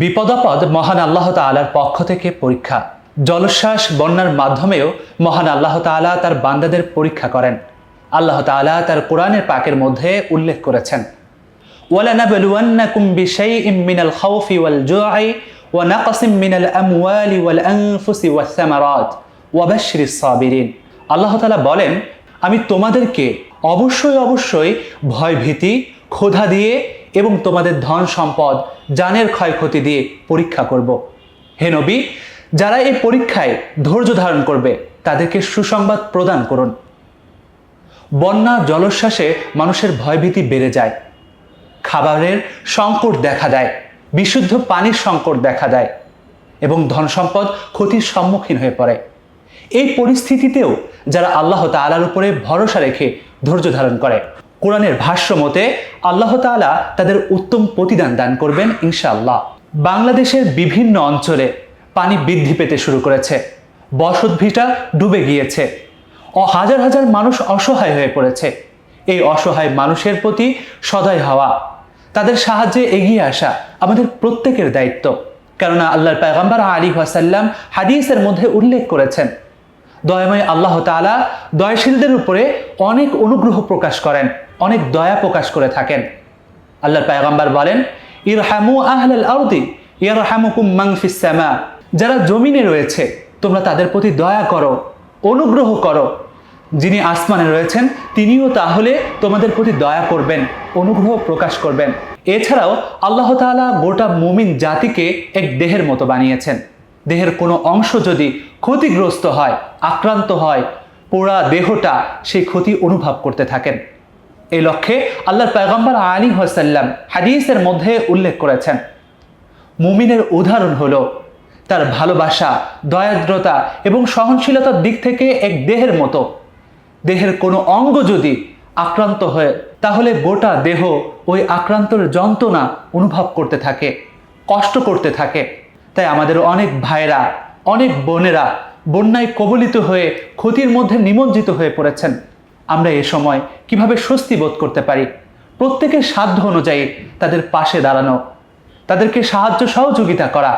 বিপদাপদ মহান আল্লাহ তাআলার পক্ষ থেকে পরীক্ষা। জলোচ্ছ্বাস বন্যার মাধ্যমেও মহান আল্লাহ তাআলা তার বান্দাদের পরীক্ষা করেন। আল্লাহ তাআলা তার কোরআনের পাকের মধ্যে উল্লেখ করেছেন, ওয়ালানাবলুওয়ান্নাকুম বিশাইইম মিনাল খাউফি ওয়াল জু'i ওয়া নাকসিম মিনাল আমওয়ালি ওয়াল আনফুসি ওয়াস সামারাত ওয়া বাশশিরিস সাবিরিন। আল্লাহ তাআলা বলেন, আমি তোমাদেরকে অবশ্যই ভয়ভীতি, ক্ষুধা দিয়ে এবং তোমাদের ধন সম্পদ, জানের ক্ষয়ক্ষতি দিয়ে পরীক্ষা করব। হে নবী, যারা এই পরীক্ষায় ধৈর্য ধারণ করবে তাদেরকে সুসংবাদ প্রদান করুন। বন্যা জলোচ্ছ্বাসে মানুষের ভয়ভীতি বেড়ে যায়, খাবারের সংকট দেখা দেয়, বিশুদ্ধ পানির সংকট দেখা দেয় এবং ধন সম্পদ ক্ষতির সম্মুখীন হয়ে পড়ে। এই পরিস্থিতিতেও যারা আল্লাহ তাআলার উপরে ভরসা রেখে ধৈর্য ধারণ করে, কোরআনের ভাষ্য মতে আল্লাহ তাআলা তাদের উত্তম প্রতিদান দান করবেন ইনশাআল্লাহ। বাংলাদেশের বিভিন্ন অঞ্চলে পানি বৃদ্ধি পেতে শুরু করেছে, বসতভিটা ডুবে গিয়েছে, হাজার হাজার মানুষ অসহায় হয়ে পড়েছে। এই অসহায় মানুষের প্রতি সদয় হওয়া, তাদের সাহায্যে এগিয়ে আসা আমাদের প্রত্যেকের দায়িত্ব। কেননা আল্লাহর পয়গম্বর আলাইহিস সাল্লাম হাদিসের মধ্যে উল্লেখ করেছেন, দয়াময় আল্লাহ তাআলা দয়াশীলদের উপরে অনেক অনুগ্রহ প্রকাশ করেন, অনেক দয়া প্রকাশ করে থাকেন। আল্লাহর পয়গম্বর বলেন, ইরহামু আহলাল আরদি ইয়ারহামুকুম মান ফিস সামা। যারা জমিনে রয়েছে তোমরা তাদের প্রতি দয়া করো, অনুগ্রহ করো। যিনি আসমানে রয়েছেন তিনিও তাহলে তোমাদের প্রতি দয়া করবেন, অনুগ্রহ প্রকাশ করবেন। এছাড়াও আল্লাহ তাআলা গোটা মুমিন জাতিকে এক দেহের মতো বানিয়েছেন। দেহের কোনো অংশ যদি ক্ষতিগ্রস্ত হয়, আক্রান্ত হয়, পুরা দেহটা সেই ক্ষতি অনুভব করতে থাকেন। এই লক্ষ্যে আল্লাহর পয়গম্বর আলাইহিস সাল্লাম হাদিসের মধ্যে উল্লেখ করেছেন, মুমিনের উদাহরণ হলো তার ভালোবাসা, দয়াদ্রতা এবং সহনশীলতার দিক থেকে এক দেহের মতো। দেহের কোনো অঙ্গ যদি আক্রান্ত হয় তাহলে গোটা দেহ ওই আক্রান্তর যন্ত্রণা অনুভব করতে থাকে, কষ্ট করতে থাকে। তাই আমাদের অনেক ভাইরা, অনেক বোনেরা বন্যায় কবলিত হয়ে ক্ষতির মধ্যে নিমজ্জিত হয়ে পড়েছেন। আমরা এ সময় কিভাবে স্বস্তি বোধ করতে পারি? প্রত্যেকের সাধ্য অনুযায়ী তাদের পাশে দাঁড়ানো, তাদেরকে সাহায্য সহযোগিতা করা,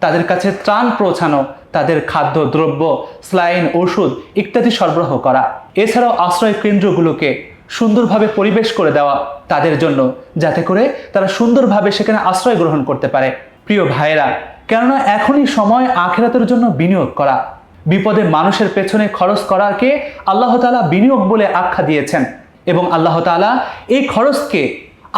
তাদের কাছে ত্রাণ পৌঁছানো, তাদের খাদ্য দ্রব্য, স্লাইন, ওষুধ ইত্যাদি সরবরাহ করা। এছাড়াও আশ্রয় কেন্দ্রগুলোকে সুন্দরভাবে পরিবেশ করে দেওয়া তাদের জন্য, যাতে করে তারা সুন্দরভাবে সেখানে আশ্রয় গ্রহণ করতে পারে। প্রিয় ভাইয়েরা, কেননা এখনই সময় আখিরাতের জন্য বিনিয়োগ করা। বিপদে মানুষের পেছনে খরচ করাকে আল্লাহ তাআলা বিনিয়োগ বলে আখ্যা দিয়েছেন এবং আল্লাহ তাআলা এই খরচকে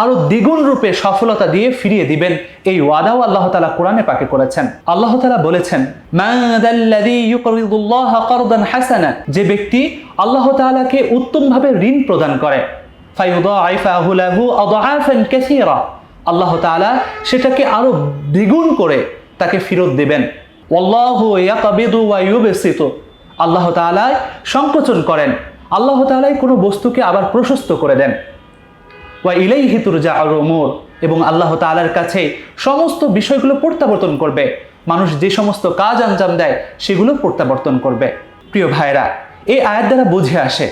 আরো দ্বিগুণ রূপে সফলতা দিয়ে ফিরিয়ে দিবেন, এই ওয়াদাও আল্লাহ তাআলা কোরআনে পাকে করেছেন। আল্লাহ তাআলা বলেছেন, মাযাল্লাযী ইউকরিদুল্লাহ কারদান হাসানা। যে ব্যক্তি আল্লাহ তাআলাকে উত্তমভাবে ঋণ প্রদান করে, ফায়ুদাইফাহু লাহু আদআফান কাসীরা। আল্লাহ তাআলা সেটাকে আরো দ্বিগুণ করে তাকে ফেরত দেবেন। ওয়াল্লাহু ইয়াকবিদু ওয়া ইউবসিতু। আল্লাহ তাআলা সংকোচন করেন, আল্লাহ তাআলাই কোনো বস্তুকে আবার প্রশস্ত করে দেন। ওয়া ইলাইহি তুরজাউল উমুর। এবং আল্লাহ তাআলার কাছে সমস্ত বিষয়গুলো প্রত্যাবর্তন করবে। মানুষ যে সমস্ত কাজ আঞ্জাম দেয় সেগুলো প্রত্যাবর্তন করবে। প্রিয় ভাইরা, এই আয়াত দ্বারা বুঝে আসে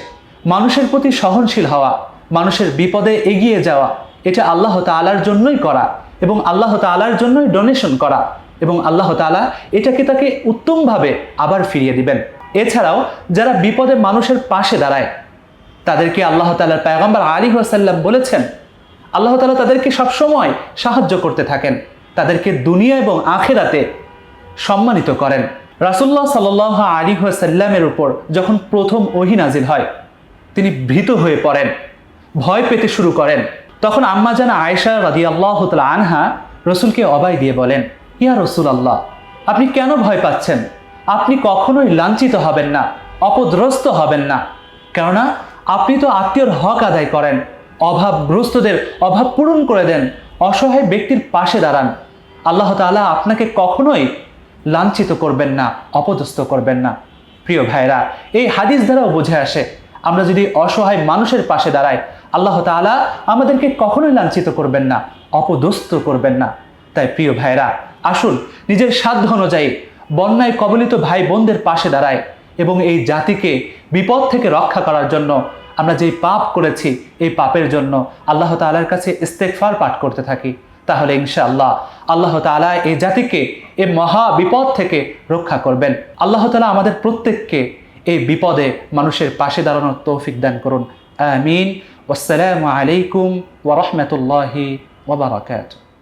মানুষের প্রতি সহনশীল হওয়া, মানুষের বিপদে এগিয়ে যাওয়া, এটা আল্লাহ তাআলার জন্যই করা এবং আল্লাহ তাআলার জন্যই ডোনেশন করা এবং আল্লাহ তাআলা এটাকে তাকে উত্তমভাবে আবার ফিরিয়ে দিবেন। এছাড়াও যারা বিপদে মানুষের পাশে দাঁড়ায় তাদেরকে আল্লাহ তাআলার পয়গম্বর আলাইহিস সাল্লাম বলেছেন, আল্লাহ তাআলা তাদেরকে সবসময় সাহায্য করতে থাকেন, তাদেরকে দুনিয়া এবং আখিরাতে সম্মানিত করেন। রাসূলুল্লাহ সাল্লাল্লাহু আলাইহি সাল্লামের উপর যখন প্রথম ওহী নাজিল হয় তিনি ভীত হয়ে পড়েন, ভয় পেতে শুরু করেন। তখন আম্মা জান আয়েশা রাদিয়াল্লাহু তাআলা আনহা রাসূলকে অভয় দিয়ে বলেন, ইয়া রাসূলুল্লাহ, আপনি কেন ভয় পাচ্ছেন? আপনি কখনোই লাঞ্ছিত হবেন না, অপদস্থ হবেন না, কেননা আপনি তো আত্মীয়র হক আদায় করেন, অভাবগ্রস্তদের অভাব পূরণ করে দেন, অসহায় ব্যক্তির পাশে দাঁড়ান। আল্লাহ তাআলা আপনাকে কখনোই লাঞ্ছিত করবেন না, অপদস্থ করবেন না। প্রিয় ভাইরা, এই হাদিস দ্বারাও বুঝে আসে আমরা যদি অসহায় মানুষের পাশে দাঁড়াই, আল্লাহ তাআলা আমাদেরকে কখনোই লাঞ্ছিত করবেন না, অপদস্থ করবেন না। তাই প্রিয় ভাইরা, আসুন নিজের সাধ্য অনুযায়ী বন্যায় কবলিত ভাই বোনদের পাশে দাঁড়ায় এবং এই জাতিকে বিপদ থেকে রক্ষা করার জন্য আমরা যেই পাপ করেছি এই পাপের জন্য আল্লাহ তাআলার কাছে ইস্তেগফার পাঠ করতে থাকি। তাহলে ইনশাআল্লাহ আল্লাহ তাআলা এই জাতিকে এই মহা বিপদ থেকে রক্ষা করবেন। আল্লাহ তাআলা আমাদের প্রত্যেককে এই বিপদে মানুষের পাশে দাঁড়ানোর তৌফিক দান করুন। আমিন। ওয়াসসালামু আলাইকুম ওয়া রাহমাতুল্লাহি ওয়া বারাকাতুহু।